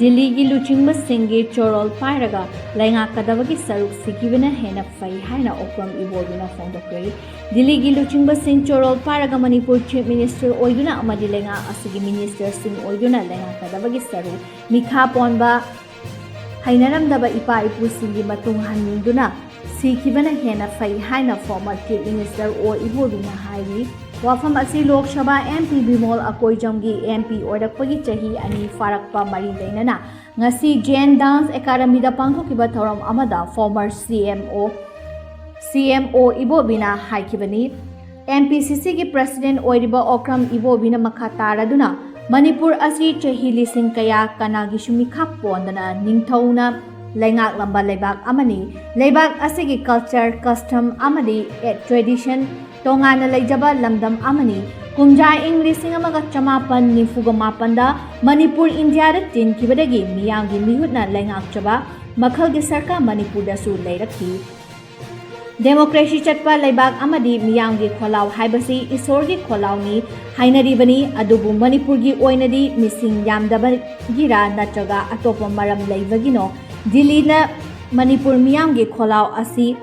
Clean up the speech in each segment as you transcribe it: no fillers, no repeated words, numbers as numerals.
Delhi Luchingba Singi Chorol Piraga, Langa Kadavaki Saruk Sikivina Hena Fai Haina Okram Iwoduna Fondokre, Delhi Luchingba Sing Chorol Piraga Manipur Chief Minister Oiduna Amadilenga Asigi Minister Sing Oiduna Langa Kadavaki Saru, Mikha Ponba Hainaram Daba Ipa Ipu Singi Matung Haninduna, Sikivana Hena Fai Haina former Chief Minister or Iwoduna Hairi. Wafam asi Lok Sabha MP Bimol Akoy Jamgi MP Oirakpagi Chahi Ani Farakpa Mari Lainana Ngasi Jain Dance Academy da Pangthokiba Thoram Amada former CMO Ibobina Haikibani MPCC ki President Oiriba Okram Ibobina Makha Taraduna Manipur asi Chahi Lising Kaya Kanagi Shumikha Pondana Ningthauna Laingak Lamba Leibak Amani Leibak asigi culture custom amadi tradition Tongana Laijaba Lamdam Amani, Kumja English Singamaga Chamapan Nifugamapan Manipur India Tin Kibadagi, Miyangi Mihutna Langak Chaba, Makalgi Sarka Manipur da Su Lairaki. Democracy Chatpa Laibak Amadi, Miyangi Kolau Hybasi, Isorgi Kolauni, Hainaribani, Adubu Manipurgi Oinadi, Missing Yamdaba Gira, Nachaga, Atopa Maram Laivagino, Dilina Manipur Miyangi Kolau Asi,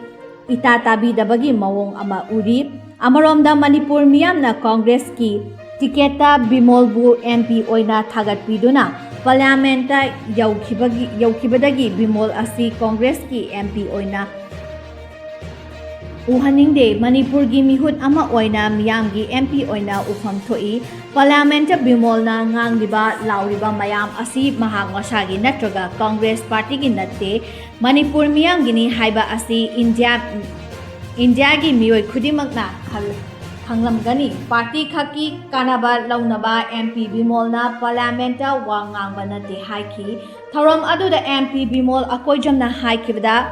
Itatabi Dabagi Mawong Ama Uri, Amaromda Manipur Miyamna Congress ki Tiketa Bimolbu MP Oina Thagat Piduna Parliamenta Yaukibadagi Bimol Asi Congress ki MP Oina Uhaningde Manipur gi Mihut Ama Oina Miyamgi MP Oina Ufam Thoi Parliamenta Bimolna Ngangiba Lauriba Mayam Asi Mahak Masagi Natraga Congress Party gi Natte Manipur Miyamgini hyba Asi India ki Mioi Kudimakna Hanglamgani Party Khaki Kanaba Launaba MP Bimolna Parliamenta Wangangana de Haiki Thoram Adu the MP Bimol Akoijamna Haikibda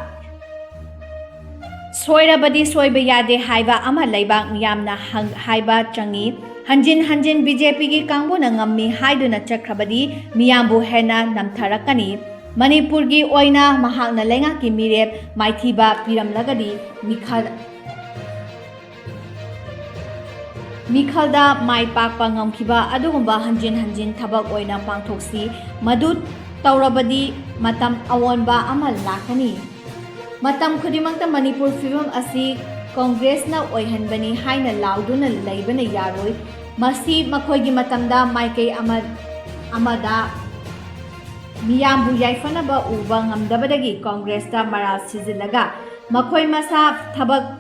Soirabadi Soibayade Hyba Ama Laibak Miyamna Hyba Changi Hanjin BJP ki Kangbu Nangami Haiduna Chakrabadi Miyambu Hena Namtarakani Manipur gi Oina Mahakna Lenga ki Mirep Maithiba Piram Lagadi Mikhalda Mai Pakpa Ngamkiba Adugumba Hanjin Tabak Oina Pangthoksi Madut Taurabadi Matam Awonba Amal Lakani Matam Kudimangta Manipur Fivum Asi Congress na Oihanbani Haina Lauduna Laibana Yaroi Masi Makoigi Matamda Maike Amada Miyambu Yaifanaba Uba Ngamdabadagi Congress ta Maral Sizilaga Makoi Masa Tabak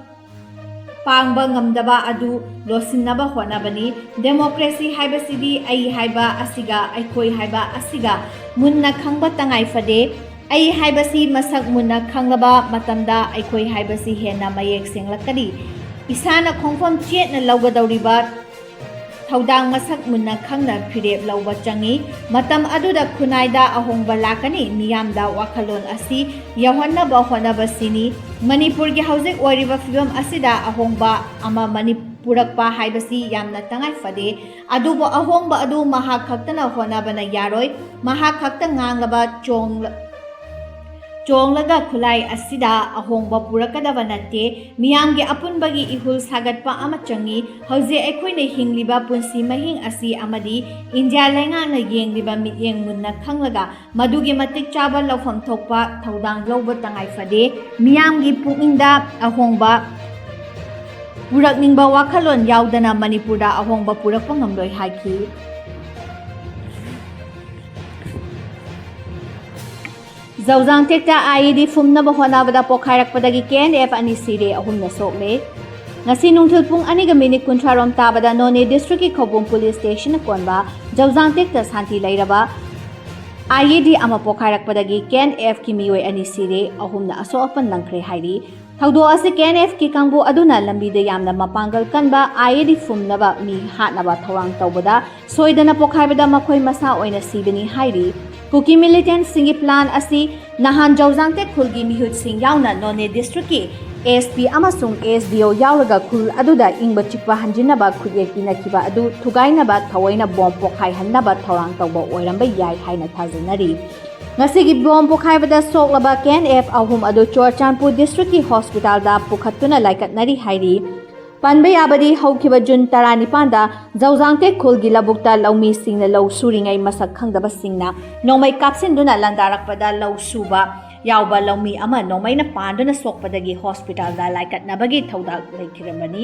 Pangba Ngamdaba Adu Losinaba Honabani Democracy Hyba Sidi Ai Hyba Asiga Aikoi Hyba Asiga Munna Kangba Tangai Fade Ai Hyba Si Masak Munna Kangaba Matamda Aikoi Hyba Si Hena Mayek Singlakadi Isana Kongfam Chiet na Laugadawriba Thaudang Masak Munna Kangna Pirep Lauba Changi Matam Aduda Kunaida Ahongba Lakani Miyamda Wakalon Asi Yawanaba Honaba Sini Manipur gi Hauzik Oiriba Fibam Asida Ahongba Ama Manipurakpa Haibasi Yamna Tangai Fade Adubo Ahongba Adu Mahak Kaktana Honaba na Yaroi Mahak Kakta Ngangaba Chonglaga Kulai Asida Ahongba Purakadava Nate Miyamgi Apunbagi Ihul Sagatpa Amachangi Hauze Equine Hingliba Punsi Mahing Asi Amadi India Lenga na Yengliba Mityeng Munna Kanglaga Madugi Matik Chaba Laufam Tokpa Taudang Loba Tangai Fade Miyamgi Puinda Ahongba Purak Ningba Wakalon Yaudana Manipura Ahongba Purakpangamloi Haiki Zauzang Tekta IED Fumna Bahonabada Pokarak Padagi KNF Ani Sire Ahumna Sokle Ngasi Nungtul Pung Aniga Minik Kuntrarom Tabada None District Kobum Police Station Konba Zauzang Tekta Santi Lairaba IED Ama Pokarak Padagi KNF Kimiwe Ani Sire Ahumna Aso Apan Langkre Hairi Taudo Asi KNF Ki Kangbu Aduna Lambida Yamna Mapangal Kanba IED Fumnaba mihat Naba Thawang Taubada Soidana Pokaibada Makoi Masa Oina Sibini Hairi Kuki militant singi plan asi nahan Jauzangte Kulgi Mihut Sing Yauna None District ki ASP Amasung ASDO Yauraga Kul Aduda Ingba Chikpa Hanjinaba Kuyek Inakiba Adu Tugainaba Tawaina Bomb Pokai Hanaba Thawang Tauba Oiramba Yai Haina Thazinari Ngasigi Bomb Pokai Bada KNF Ahum Adu Chorchanpur District ki Hospital da Pukhatuna Laikat Nari Hairi ꯄꯟꯕ ꯌꯥꯕꯗꯤ ꯍꯧꯈꯤꯕ June 19ꯗ ꯖꯧꯖꯥꯡꯇꯦ ꯈꯨꯜꯒꯤ ꯂꯧꯕꯨꯛꯇ ꯂꯧꯃꯤꯁꯤꯡꯅ ꯂꯧ ꯁꯨꯔꯤꯉꯩ ꯃꯁꯛ ꯈꯪꯗꯕꯁꯤꯡꯅ ꯅꯣꯡꯃꯩ ꯀꯥꯞꯁꯤꯟꯗꯨꯅ ꯂꯥꯟꯗꯥꯔꯛꯄꯗ ꯂꯧ ꯁꯨꯕ ꯌꯥꯎꯕ ꯂꯧꯃꯤ ꯑꯃ ꯅꯣꯡꯃꯩꯅ ꯄꯥꯟꯗꯨꯅ ꯁꯣꯛꯄꯗꯒꯤ ꯍꯣꯁꯄꯤꯇꯥꯜꯗ ꯂꯥꯏꯀꯠꯅꯕꯒꯤ ꯊꯧꯗꯥꯡ ꯂꯩꯈꯤꯔꯝꯕꯅꯤ꯫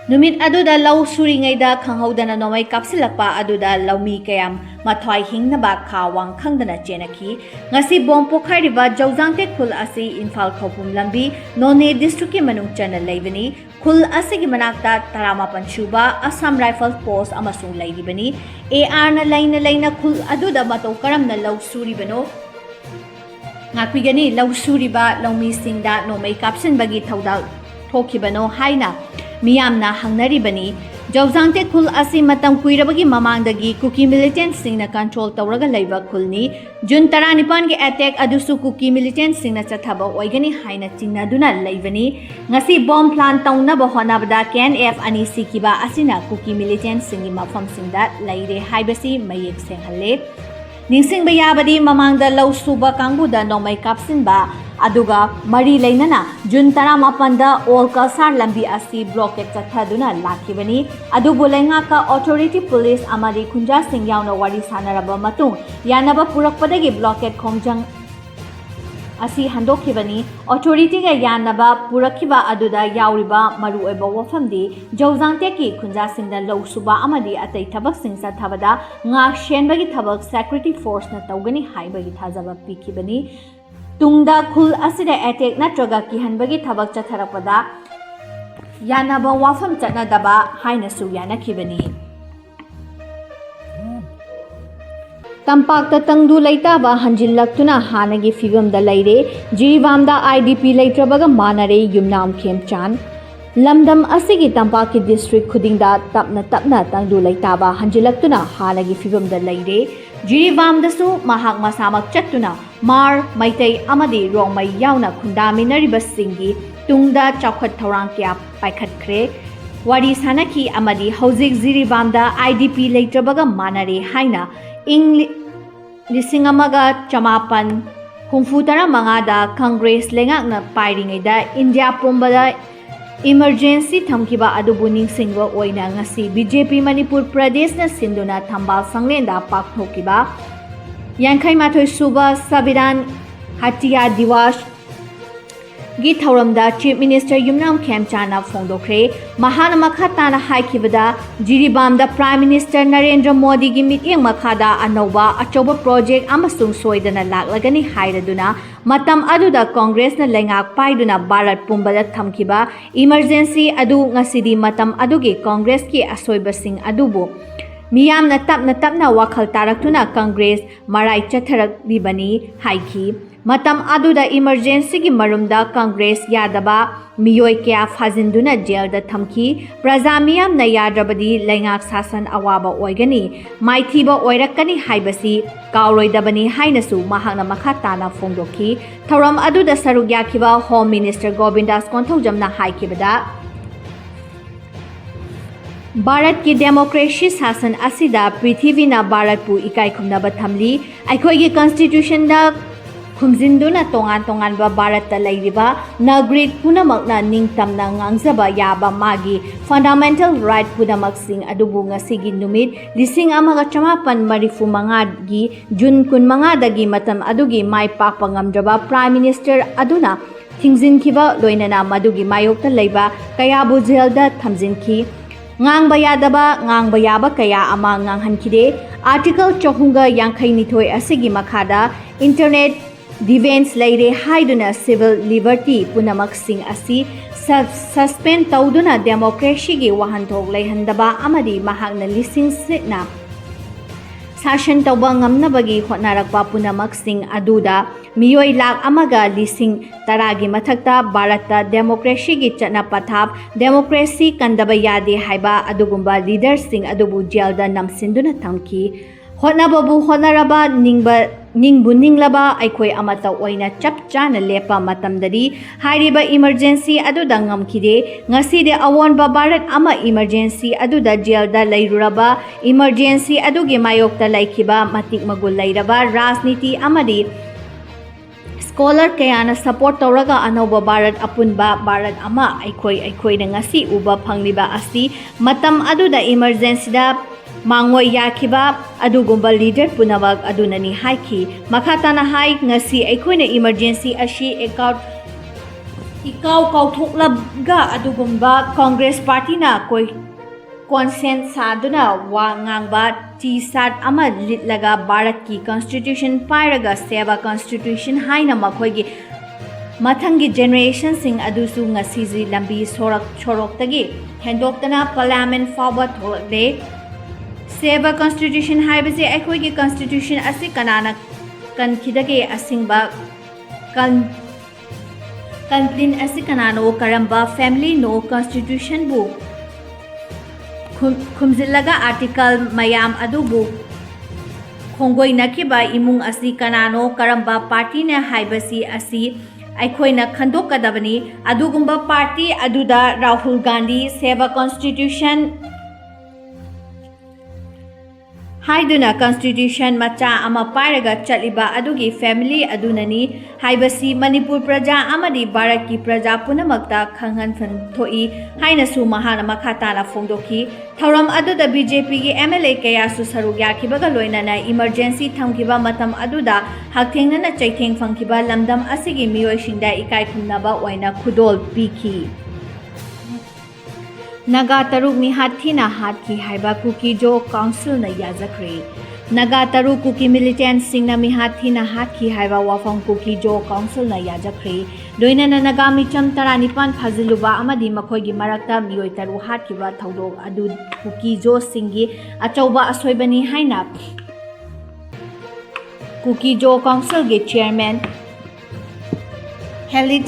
ꯅꯨꯃꯤꯠ ꯑꯗꯨꯗ ꯂꯧ ꯁꯨꯔꯤꯉꯩꯗ ꯈꯪꯍꯧꯗꯅ ꯅꯣꯡꯃꯩ ꯀꯥꯞꯁꯤꯜꯂꯛꯄ ꯑꯗꯨꯗ ꯂꯧꯃꯤ ꯀꯌꯥꯝ ꯃꯊ꯭ꯋꯥꯏ ꯍꯤꯡꯅꯕ ꯈꯥ ꯋꯥꯡ ꯈꯪꯗꯅ ꯆꯦꯟꯅꯈꯤ꯫ ꯉꯁꯤ ꯕꯣꯝ ꯄꯣꯈꯥꯏꯔꯤꯕ ꯖꯧꯖꯥꯡꯇꯦ ꯈꯨꯜ ꯑꯁꯤ ꯏꯝꯐꯥꯜ ꯈꯧꯄꯨꯝ ꯂꯝꯕꯤ ꯅꯣꯅꯦ ꯗꯤꯁꯇ꯭ꯔꯤꯛꯀꯤ ꯃꯅꯨꯡ ꯆꯟꯅ ꯂꯩꯕꯅꯤ꯫ ꯈꯨꯜ ꯑꯁꯤꯒꯤ ꯃꯅꯥꯛꯇ 17 ꯁꯨꯕ ꯑꯁꯥꯝ ꯔꯥꯏꯐꯜ ꯄꯣꯁꯠ ꯑꯃꯁꯨ ꯂꯩꯔꯤꯕꯅꯤ꯫ ARꯅ ꯂꯩꯅ ꯈꯨꯜ ꯑꯗꯨꯗ ꯃꯇꯧ ꯀꯔꯝꯅ ꯂꯧ ꯁꯨꯔꯤꯕꯅꯣ ꯉꯥꯛꯄꯤꯒꯅꯤ? ꯂꯧ ꯁꯨꯔꯤꯕ ꯂꯧꯃꯤꯁꯤꯡꯗ ꯅꯣꯡꯃꯩ ꯀꯥꯞꯁꯤꯟꯕꯒꯤ ꯊꯧꯗꯥꯡ ꯊꯣꯛꯈꯤꯕꯅꯣ ꯍꯥꯏꯅ ꯃꯤꯌꯥꯝꯅ ꯍꯪꯅꯔꯤꯕꯅꯤ꯫ ꯖꯧꯖꯥꯡꯇꯦ ꯈꯨꯜ ꯑꯁꯤ ꯃꯇꯝ ꯀꯨꯏꯔꯕꯒꯤ ꯃꯃꯥꯡꯗꯒꯤ ꯀꯨꯀꯤ ꯃꯤꯂꯤꯇꯦꯟꯠꯁꯤꯡꯅ ꯀꯟꯇ꯭ꯔꯣꯜ ꯇꯧꯔꯒ ꯂꯩꯕ ꯈꯨꯜꯅꯤ꯫ ꯖꯨꯟ 19ꯒꯤ ꯑꯦꯇꯦꯛ ꯑꯗꯨꯁꯨ ꯀꯨꯀꯤ ꯃꯤꯂꯤꯇꯦꯟꯠꯁꯤꯡꯅ ꯆꯠꯊꯕ ꯑꯣꯏꯒꯅꯤ ꯍꯥꯏꯅ ꯆꯤꯡꯅꯗꯨꯅ ꯂꯩꯕꯅꯤ꯫ ꯉꯁꯤ ꯕꯣꯝ ꯄ꯭ꯂꯥꯟ ꯇꯧꯅꯕ ꯍꯣꯠꯅꯕꯗ KNF 2 ꯁꯤꯈꯤꯕ ꯑꯁꯤꯅ ꯀꯨꯀꯤ ꯃꯤꯂꯤꯇꯦꯟꯠꯁꯤꯡꯒꯤ ꯃꯐꯝꯁꯤꯡꯗ ꯂꯩꯔꯦ ꯍꯥꯏꯕꯁꯤ ꯃꯌꯦꯛ ꯁꯦꯡꯍꯜꯂꯦ꯫ ꯅꯤꯡꯁꯤꯡꯕ ꯌꯥꯕꯗꯤ ꯃꯃꯥꯡꯗ ꯂꯧ ꯁꯨꯕ ꯀꯥꯡꯕꯨꯗ ꯅꯣꯡꯃꯩ ꯀꯥꯞꯁꯤꯟꯕ ꯑꯗꯨꯒ ꯃꯔꯤ ꯂꯩꯅꯅ ꯖꯨꯟ 18ꯗ ꯑꯣꯜ ꯀꯜꯁꯥꯔ ꯂꯝꯕꯤ ꯑꯁꯤ ꯕ꯭ꯂꯣꯀꯦꯠ ꯆꯠꯊꯗꯨꯅ ꯂꯥꯛꯈꯤꯕꯅꯤ꯫ ꯑꯗꯨꯕꯨ ꯂꯩꯉꯥꯛꯀ ꯑꯣꯊꯣꯔꯤꯇꯤ ꯄꯨꯂꯤꯁ ꯑꯃꯗꯤ ꯈꯨꯟꯖꯥꯁꯤꯡ ꯌꯥꯎꯅ ꯋꯥꯔꯤ ꯁꯥꯅꯔꯕ ꯃꯇꯨꯡ ꯌꯥꯅꯕ ꯄꯨꯔꯛꯄꯗꯒꯤ ꯕ꯭ꯂꯣꯀꯦꯠ ꯈꯣꯡꯖꯪ ꯑꯁꯤ ꯍꯟꯗꯣꯛꯈꯤꯕꯅꯤ꯫ ꯑꯣꯊꯣꯔꯤꯇꯤꯒ ꯌꯥꯅꯕ ꯄꯨꯔꯛꯈꯤꯕ ꯑꯗꯨꯗ ꯌꯥꯎꯔꯤꯕ ꯃꯔꯨꯑꯣꯏꯕ ꯋꯥꯐꯝꯗꯤ ꯖꯧꯖꯥꯡꯇꯦꯀꯤ ꯈꯨꯟꯖꯥꯁꯤꯡꯗ ꯂꯧ ꯁꯨꯕ ꯑꯃꯗꯤ ꯑꯇꯩ ꯊꯕꯛꯁꯤꯡ ꯆꯠꯊꯕꯗ ꯉꯥꯛ ꯁꯦꯟꯕꯒꯤ ꯊꯕꯛ ꯁꯦꯀ꯭ꯌꯨꯔꯤꯇꯤ ꯐꯣꯔꯁꯅ ꯇꯧꯒꯅꯤ ꯍꯥꯏꯕꯒꯤ ꯊꯥꯖꯕ ꯄꯤꯈꯤꯕꯅꯤ꯫ ꯇꯨꯡꯗ ꯈꯨꯜ ꯑꯁꯤꯗ ꯑꯦꯇꯦꯛ ꯅꯠꯇ꯭ꯔꯒ ꯀꯤꯍꯟꯕꯒꯤ ꯊꯕꯛ ꯆꯠꯊꯔꯛꯄꯗ ꯌꯥꯅꯕ ꯋꯥꯐꯝ ꯆꯠꯅꯗꯕ ꯍꯥꯏꯅꯁꯨ ꯌꯥꯅꯈꯤꯕꯅꯤ꯫ ꯇꯝꯄꯥꯛꯇ ꯇꯪꯗꯨ ꯂꯩꯇꯥꯕ ꯍꯟꯖꯤꯜꯂꯛꯇꯨꯅ ꯍꯥꯟꯅꯒꯤ ꯐꯤꯕꯝꯗ ꯂꯩꯔꯦ꯫ ꯖꯤꯔꯤꯕꯥꯝꯗ IDP ꯂꯩꯇ꯭ꯔꯕꯒ ꯃꯥꯟꯅꯔꯦ ꯌꯨꯝꯅꯥꯝ ꯈꯦꯝꯆꯥꯟ꯫ ꯂꯝꯗꯝ ꯑꯁꯤꯒꯤ ꯇꯝꯄꯥꯛꯀꯤ ꯗꯤꯁꯇ꯭ꯔꯤꯛ ꯈꯨꯗꯤꯡꯗ ꯇꯞꯅ ꯇꯞꯅ ꯇꯪꯗꯨ ꯂꯩꯇꯥꯕ ꯍꯟꯖꯤꯜꯂꯛꯇꯨꯅ ꯍꯥꯟꯅꯒꯤ ꯐꯤꯕꯝꯗ ꯂꯩꯔꯦ꯫ ꯖꯤꯔꯤꯕꯥꯝꯗꯁꯨ ꯃꯍꯥꯛ ꯃꯁꯥꯃꯛ ꯆꯠꯇꯨꯅ ꯃꯥꯔ, ꯃꯩꯇꯩ ꯑꯃꯗꯤ ꯔꯣꯡꯃꯩ ꯌꯥꯎꯅ ꯈꯨꯟꯗꯥꯃꯤꯟꯅꯔꯤꯕꯁꯤꯡꯒꯤ ꯇꯨꯡꯗ ꯆꯥꯎꯈꯠ ꯊꯧꯔꯥꯡ ꯀꯌꯥ ꯄꯥꯏꯈꯠꯈ꯭ꯔꯦ, ꯋꯥꯔꯤ ꯁꯥꯅꯈꯤ ꯑꯃꯗꯤ ꯍꯧꯖꯤꯛ ꯖꯤꯔꯤꯕꯥꯝꯗ IDP ꯂꯩꯇ꯭ꯔꯕꯒ ꯃꯥꯟꯅꯔꯦ ꯍꯥꯏꯅ ꯏꯪ 1985ꯗ ꯀꯪꯒ꯭ꯔꯦꯁ ꯂꯩꯉꯥꯛꯅ ꯄꯥꯏꯔꯤꯉꯩꯗ ꯏꯟꯗꯤꯌꯥ ꯄꯨꯝꯕꯗ ꯏꯃꯔꯖꯦꯟꯁꯤ ꯊꯝꯈꯤꯕ ꯑꯗꯨꯕꯨ ꯅꯤꯡꯁꯤꯡꯕ ꯑꯣꯏꯅ ꯉꯁꯤ BJP ꯃꯅꯤꯄꯨꯔ ꯄ꯭ꯔꯗꯦꯁꯅ ꯁꯤꯟꯗꯨꯅ ꯊꯝꯕꯥꯜ ꯁꯪꯂꯦꯟꯗ ꯄꯥꯡꯊꯣꯛꯈꯤꯕ 51 ꯁꯨꯕ ꯁꯪꯕꯤꯙꯥꯟ ꯍꯠꯌꯥ ꯗꯤꯋꯥꯁ ꯒꯤ ꯊꯧꯔꯝꯗ ꯆꯤꯐ ꯃꯤꯅꯤꯁꯇꯔ ꯌꯨꯝꯅꯥꯝ ꯈꯦꯝꯆꯥꯟꯅ ꯐꯣꯡꯗꯣꯛꯈ꯭ꯔꯦ꯫ ꯃꯍꯥꯛꯅ ꯃꯈꯥ ꯇꯥꯅ ꯍꯥꯏꯈꯤꯕꯗ ꯖꯤꯔꯤꯕꯥꯝꯗ ꯄ꯭ꯔꯥꯏꯝ ꯃꯤꯅꯤꯁꯇꯔ ꯅꯔꯦꯟꯗ꯭ꯔ ꯃꯣꯗꯤꯒꯤ ꯃꯤꯠꯌꯦꯡ ꯃꯈꯥꯗ ꯑꯅꯧꯕ ꯑꯆꯧꯕ ꯄ꯭ꯔꯣꯖꯦꯛ ꯑꯃꯁꯨꯡ ꯁꯣꯏꯗꯅ ꯂꯥꯛꯂꯒꯅꯤ ꯍꯥꯏꯔꯗꯨꯅ ꯃꯇꯝ ꯑꯗꯨꯗ ꯀꯪꯒ꯭ꯔꯦꯁꯅ ꯂꯩꯉꯥꯛ ꯄꯥꯏꯗꯨꯅ ꯚꯥꯔꯠ ꯄꯨꯝꯕꯗ ꯊꯝꯈꯤꯕ ꯏꯃꯔꯖꯦꯟꯁꯤ ꯑꯗꯨ ꯉꯁꯤꯗꯤ ꯃꯇꯝ ꯑꯗꯨꯒꯤ ꯀꯪꯒ꯭ꯔꯦꯁꯀꯤ ꯑꯁꯣꯏꯕꯁꯤꯡ ꯑꯗꯨꯕꯨ ꯃꯤꯌꯥꯝꯅ ꯇꯞꯅ ꯇꯞꯅ ꯋꯥꯈꯜ ꯇꯥꯔꯛꯇꯨꯅ ꯀꯪꯒ꯭ꯔꯦꯁ ꯃꯔꯥꯏ ꯆꯠꯊꯔꯛꯂꯤꯕꯅꯤ ꯍꯥꯏꯈꯤ꯫ ꯃꯇꯝ ꯑꯗꯨꯗ ꯏꯃꯔꯖꯦꯟꯁꯤꯒꯤ ꯃꯔꯨꯝꯗ ꯀꯪꯒ꯭ꯔꯦꯁ ꯌꯥꯗꯕ ꯃꯤꯑꯣꯏ ꯀꯌꯥ ꯐꯥꯖꯤꯟꯗꯨꯅ ꯖꯦꯜꯗ ꯊꯝꯈꯤ꯫ ꯄ꯭ꯔꯖꯥ ꯃꯤꯌꯥꯝꯅ ꯌꯥꯗ꯭ꯔꯕꯗꯤ ꯂꯩꯉꯥꯛ ꯁꯥꯁꯟ ꯑꯋꯥꯕ ꯑꯣꯏꯒꯅꯤ, ꯃꯥꯏꯊꯤꯕ ꯑꯣꯏꯔꯛꯀꯅꯤ ꯍꯥꯏꯕꯁꯤ ꯀꯥꯎꯔꯣꯏꯗꯕꯅꯤ ꯍꯥꯏꯅꯁꯨ ꯃꯍꯥꯛꯅ ꯃꯈꯥ ꯇꯥꯅ ꯐꯣꯡꯗꯣꯛꯈꯤ꯫ ꯊꯧꯔꯝ ꯑꯗꯨꯗ ꯁꯔꯨꯛ ꯌꯥꯈꯤꯕ ꯍꯣꯝ ꯃꯤꯅꯤꯁꯇꯔ ꯒꯣꯕꯤꯟꯗꯥꯁ ꯀꯣꯟꯊꯧꯖꯝꯅ ꯍꯥꯏꯈꯤꯕꯗ ꯚꯥꯔꯠꯀꯤ ꯗꯦꯃꯣꯀ꯭ꯔꯦꯁꯤ ꯁꯥꯁꯟ ꯑꯁꯤꯗ ꯄ꯭ꯔꯤꯊꯤꯕꯤꯅ ꯚꯥꯔꯠꯄꯨ ꯏꯀꯥꯏ ꯈꯨꯝꯅꯕ ꯊꯝꯂꯤ꯫ ꯑꯩꯈꯣꯏꯒꯤ ꯀꯟꯁꯇꯤꯇ꯭ꯌꯨꯁꯟꯗ ꯈꯨꯝꯖꯤꯟꯗꯨꯅ ꯇꯣꯉꯥꯟ ꯇꯣꯉꯥꯟꯕ ꯚꯥꯔꯠꯇ ꯂꯩꯔꯤꯕ ꯅꯥꯒꯔꯤꯛ ꯄꯨꯝꯅꯃꯛꯅ ꯅꯤꯡꯇꯝꯅ ꯉꯥꯡꯖꯕ ꯌꯥꯕ ꯃꯥꯒꯤ ꯐꯟꯗꯥꯃꯦꯟꯇꯦꯜ ꯔꯥꯏꯠ ꯄꯨꯝꯅꯃꯛꯁꯤꯡ ꯑꯗꯨꯕꯨ ꯉꯁꯤꯒꯤ ꯅꯨꯃꯤꯠ 1935ꯒꯤ ꯖꯨꯟ 15ꯗꯒꯤ ꯃꯇꯝ ꯑꯗꯨꯒꯤ ꯃꯥꯏ ꯄꯥꯛꯄ ꯉꯝꯗ꯭ꯔꯕ ꯄ꯭ꯔꯥꯏꯝ ꯃꯤꯅꯤꯁꯇꯔ ꯑꯗꯨꯅ ꯊꯤꯡꯖꯤꯟꯈꯤꯕ ꯂꯣꯏꯅꯅ ꯃꯗꯨꯒꯤ ꯃꯥꯌꯣꯛꯇ ꯂꯩꯕ ꯀꯌꯥꯕꯨ ꯖꯦꯜꯗ ꯊꯝꯖꯤꯟꯈꯤ꯫ ꯉꯥꯡꯕ ꯌꯥꯗꯕ, ꯉꯥꯡꯕ ꯌꯥꯕ ꯀꯌꯥ ꯑꯃ ꯉꯥꯡꯍꯟꯈꯤꯗꯦ꯫ ꯑꯥꯔꯇꯤꯀꯜ 352 ꯑꯁꯤꯒꯤ ꯃꯈꯥꯗ ꯏꯟꯇꯔꯅꯦꯠ ꯗꯤꯐꯦꯟꯁ ꯂꯩꯔꯦ ꯍꯥꯏꯗꯨꯅ ꯁꯤꯚꯤꯜ ꯂꯤꯕꯔꯇꯤ ꯄꯨꯝꯅꯃꯛꯁꯤꯡ ꯑꯁꯤ ꯁꯁꯄꯦꯟ ꯇꯧꯗꯨꯅ ꯗꯦꯃꯣꯀ꯭ꯔꯦꯁꯤꯒꯤ ꯋꯥꯍꯟꯊꯣꯛ ꯂꯩꯍꯟꯗꯕ ꯑꯃꯗꯤ ꯃꯍꯥꯛꯅ ꯂꯤꯁꯤꯡ ꯁꯥꯁꯟ ꯇꯧꯕ ꯉꯝꯅꯕꯒꯤ ꯍꯣꯠꯅꯔꯛꯄ ꯄꯨꯝꯅꯃꯛꯁꯤꯡ ꯑꯗꯨꯗ ꯃꯤꯑꯣꯏ 110,000ꯒꯤ ꯃꯊꯛꯇ ꯚꯥꯔꯠꯇ ꯗꯦꯃꯣꯀ꯭ꯔꯦꯁꯤꯒꯤ ꯆꯠꯅ ꯄꯊꯥꯞ, ꯗꯦꯃꯣꯀ꯭ꯔꯦꯁꯤ ꯀꯟꯗꯕ ꯌꯥꯗꯦ ꯍꯥꯏꯕ ꯑꯗꯨꯒꯨꯝꯕ ꯂꯤꯗꯔꯁꯤꯡ ꯑꯗꯨꯕꯨ ꯖꯦꯜꯗ ꯅꯝꯁꯤꯟꯗꯨꯅ ꯊꯝꯈꯤ꯫ ꯍꯣꯠꯅꯕꯕꯨ ꯍꯣꯠꯅꯔꯕ, ꯅꯤꯡꯕꯨ ꯅꯤꯡꯂꯕ ꯑꯩꯈꯣꯏ ꯑꯃꯠꯇ ꯑꯣꯏꯅ ꯆꯞ ꯆꯥꯅ ꯂꯦꯞꯄ ꯃꯇꯝꯗꯗꯤ ꯍꯥꯏꯔꯤꯕ ꯏꯃꯔꯖꯦꯟꯁꯤ ꯑꯗꯨꯗ ꯉꯝꯈꯤꯗꯦ꯫ ꯉꯁꯤꯗꯤ ꯑꯑꯣꯟꯕ ꯚꯥꯔꯠ ꯑꯃ ꯏꯃꯔꯖꯦꯟꯁꯤ ꯑꯗꯨꯗ ꯖꯦꯜꯗ ꯂꯩꯔꯨꯔꯕ, ꯏꯃꯔꯖꯦꯟꯁꯤ ꯑꯗꯨꯒꯤ ꯃꯥꯌꯣꯛꯇ ꯂꯩꯈꯤꯕ ꯃꯇꯤꯛ ꯃꯒꯨꯟ ꯂꯩꯔꯕ ꯔꯥꯖꯅꯤꯇꯤ ꯑꯃꯗꯤ Scholar kayana support tawraga anauba Bharat apunba Bharat ama aikoina ngasi uba phangliba asi matam aduda emergency da mangoi yakhiba adugumba leader punawak adunani haikhi makhatana hai ngasi aikoina emergency ashi ikaw kauthoklabga adugumba Congress party na koi consent saduna wa ngangba T-SAT ama litlaga Bharat ki constitution pairaga seva constitution haina makhoigi mathangi generation sing adusu ngasizi lambi choroktagi hendoktana parliament fawba tholde seva constitution haibase aikhoigi constitution asi kanana kankhidage asingba kanplin asi kanano karamba family no constitution bu khumzillaga article mayam adubu khongoi nakiba imung asi kanano karamba party ne haibasi asi aikhoina khandokadabani adugumba party aduda Rahul Gandhi seva constitution haiduna constitution macha ama pairaga chaliba adugi family adunani haibasi Manipur praja amadi Bharat ki praja punamakta khanghan fan thoi haina su mahana makhatana fongdoki thauram aduda BJP ki MLA kaya su saruk yakhibaga loinana emergency thamkiba matam aduda hakthengna na chaitheng fangkiba lamdam asigi miyoi shingda ikai khumnaba oina khudol piki Naga taruk mihat thina hatkhi hyba Kuki jo council na yajakhre Naga taruk Kuki militant sing na mihat thina hatkhi hyba wafang Kuki jo council na yajakhre doina na naga micham taranipan phaziluba amadi makhoigi marakta miyoi taru hatkiba thaudok adu Kuki jo singi achauba asoibani haina Kuki jo council ge chairman Heli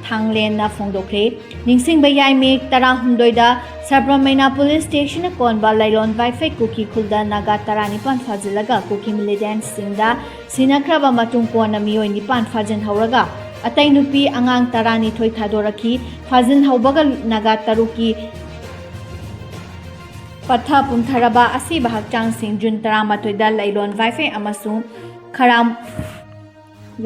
Thanglen na fongdokre ningsing bayai mek tara hundoida Sabramaina police station konba lailon Wi-Fi Kuki khulda naga taranipan fazilaga Kuki militant singda sinakraba matung kona miyoi nipan fajin hauraga atai nupi angang tarani thoi thadoraki fajin haubaga naga taruki patha puntharaba asi bahakchang sing jun taramatoida lailon Wi-Fi amasung kharam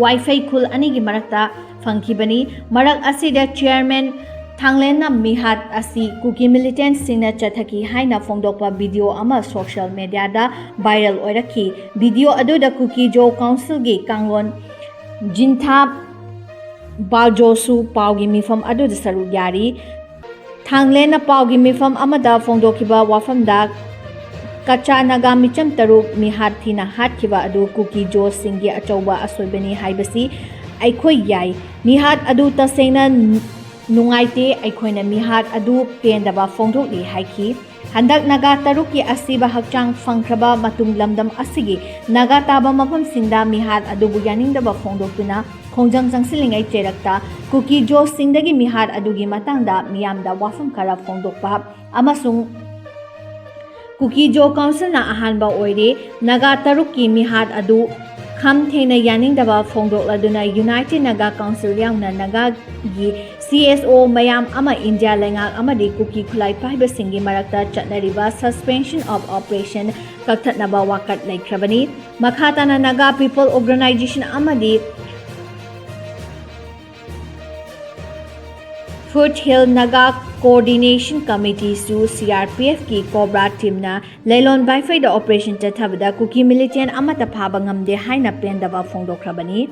Wi-Fi khul anigi marakta fangkibani marak asida chairman Thanglen na mihat asi Kuki militant singna chathaki haina fongdokpa video ama social media da viral oiraki video aduda Kuki jo council gi kanglon jintha bajosu paugi mifam aduda saru yari Thanglen na paugi mifam amada fongdokiba wafamda kacha naga micham taruk mihat thina hatkiba adu Kuki jo singi achauba asoibani haibasi aikhoi yai mihat adu tasena nungaite aikhoina mihat adu pendaba fongdokli haiki handak naga taruki asiba hakchang fangkraba matung lamdam asigi naga taba mafam singda mihat adubu yaningdaba fongdoktuna khongjang jangsilingai cherakta Kuki jo singdagi mihat adugi matangda miyamda wafam kara fongdokpa amasung Kuki jo council na ahanba oire naga taruki mihat adu kham thena yaningdaba fongdokladuna United Naga Council yangna naga gi CSO mayam ama India lengak amadi Kuki khulai paiba singi marakta chatnariba suspension of operation kakthatnaba wakat laikhrabani makhatana Naga people organization amadi Foothill Naga Coordination Committee su CRPF ki Cobra team na lailon Wi-Fi da operation chathabada Kuki militant amata phaba ngamde haina pendaba fongdokrabani